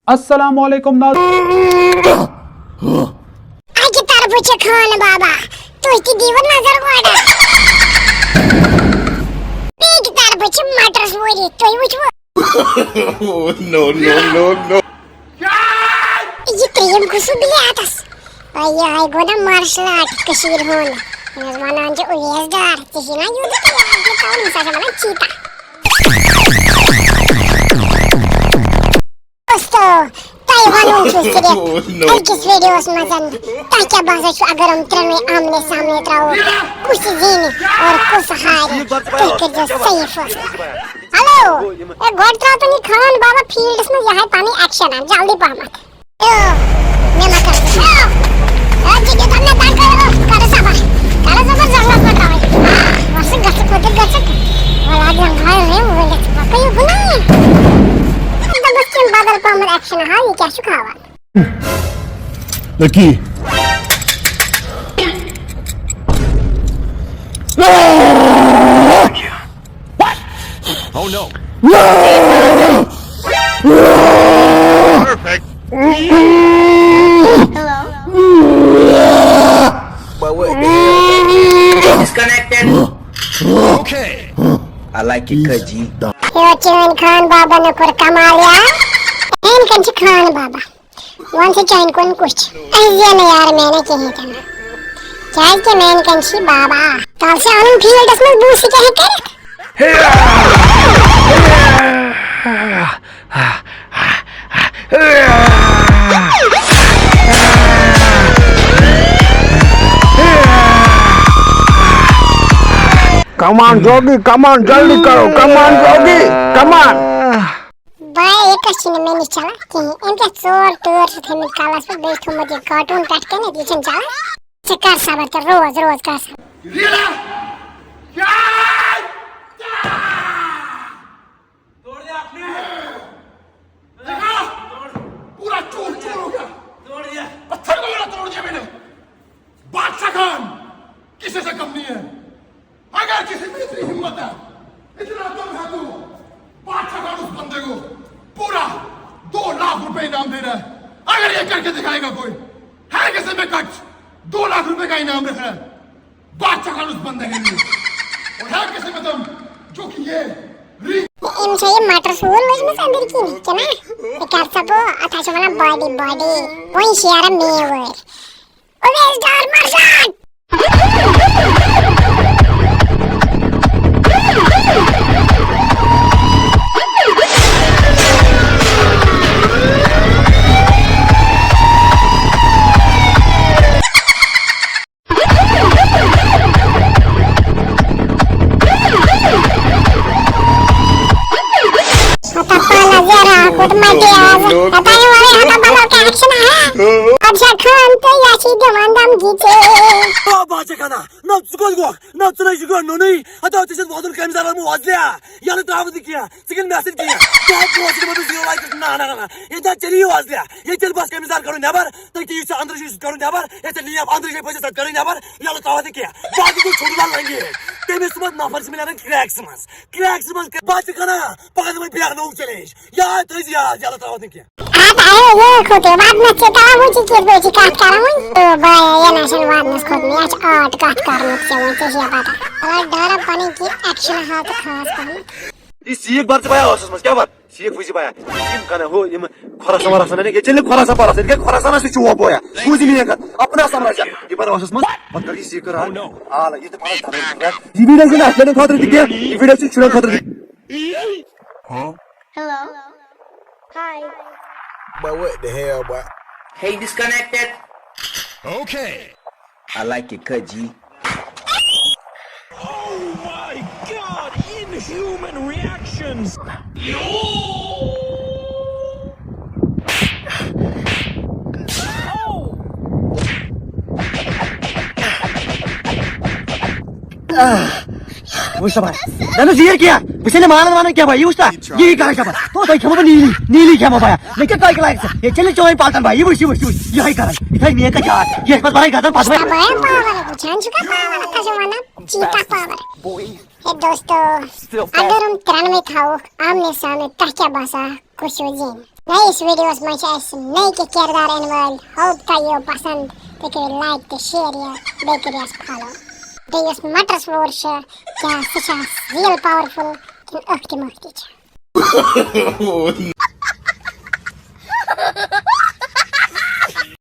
अस्सलामुअलैकुम आगे तरबूज खान बाबा तू की दीवर नजर वाडा एक तरबूज मटर सोरी तो वुच No, no, no, no. ये क्रीम खुशबू भी आतस I I gonna martial art कशीर होन मेजबान जो उयसदार तिहिना युद्ध के आगे ताऊ मिसा जमाना चीता दोस्तों ताइवान चूसरे हर किस वीडियोस में जन ताकि बाजा शो अगर हम त्रने आमने सामने त्राओ कुछ जीने और कुछ हारे तो जो सही फस हेलो ए गॉड त्राओ तो नहीं खान बाबा फील्ड्स में यहाँ पानी एक्शन है जल्दी पा मत मैं मत कर आज जी के तुमने दान कर सब जरूरत मत रहा वर्ष गस को वाला जंग भाई रे वो ले कई गुना बच्चन बादल पामर एक्शन हा ये क्या सुखावा Lucky. What? Oh no. Perfect. Hello Disconnected. Okay. I like it, Kaji. यो चैन खान बाबा ने कर कमालिया एन कंच खान बाबा वन से चैन कोन कुछ ऐसे नहीं यार मैंने कहे था चाहे के मैन कंची बाबा कल से आलम फील्ड्स में बूस के है कर कमान जोगी कमान जल्दी करो कमान जोगी कमान भाई एक सीन में नहीं चला कि इनके चोर टोर से थे काला से बैठो मुझे कार्टून काट के नहीं दिखन चला से कर सबर तो रोज रोज कर सब तोड़ दिया आपने देखा पूरा चूर चूर हो गया तोड़ दिया पत्थर को पूरा तोड़ दिया मैंने बादशाह खान किसी से कम नहीं है अगर किसी में इतनी हिम्मत है इतना दम है तू बादशाह खान उस बंदे को पूरा 2 लाख रुपए इनाम दे रहा है अगर ये करके दिखाएगा कोई है किसी में कट 2 लाख रुपए का इनाम रख रहा है बादशाह खान उस बंदे के लिए और है किसी में दम जो कि ये इन से मटर सूल में अंदर की नहीं क्या ये कर सबो अथा चमला बॉडी बॉडी वही शेयर मेवर ओवेस डार मार्शल खोटे बाद में चेता मुझे किस बेची काट कर हूं तो भाई ये नेशनल वादनेस खुद में आज आर्ट काट कर मत चाहिए तो ये पता अगर डर पानी की एक्शन हाथ खास कर इस सीख बार से पाया होस मस क्या बात सीख बुझी पाया सीख कने हो ये खरासा मरासा ने के चले खरासा पारा से के खरासा ना से चुवा पोया बुझी नहीं का अपना समझ ये पर होस मस मत कर सीख कर हां ये तो पास था ये वीडियो से ना मैंने खातिर दिखे ये वीडियो से छुड़ा खातिर hello hi But what the hell, boy? Hey, disconnected. Okay. I like it, Kaji. Oh my God! Inhuman reactions. What's up? Then the year क्या? पिछले मारने क्या भाई उसका? ये कहाँ क्या? तो भाई क्या नीली नीली क्या भाई? लेकिन क्या क्या ये चले चोई पालतन भाई ये यही करा इधर नहीं का क्या? ये बस भाई गाता पास में पावर जान चुका पावर था जमाना चीता पावर हे दोस्तों अगर हम 93 खाओ आमने सामने तह क्या भाषा कुछ हो Neyis videos man es neike kirdar in world. Hope that you pasand. They could like the share ya. They could just follow. They use matters words ja such as real powerful can ökti mörticha.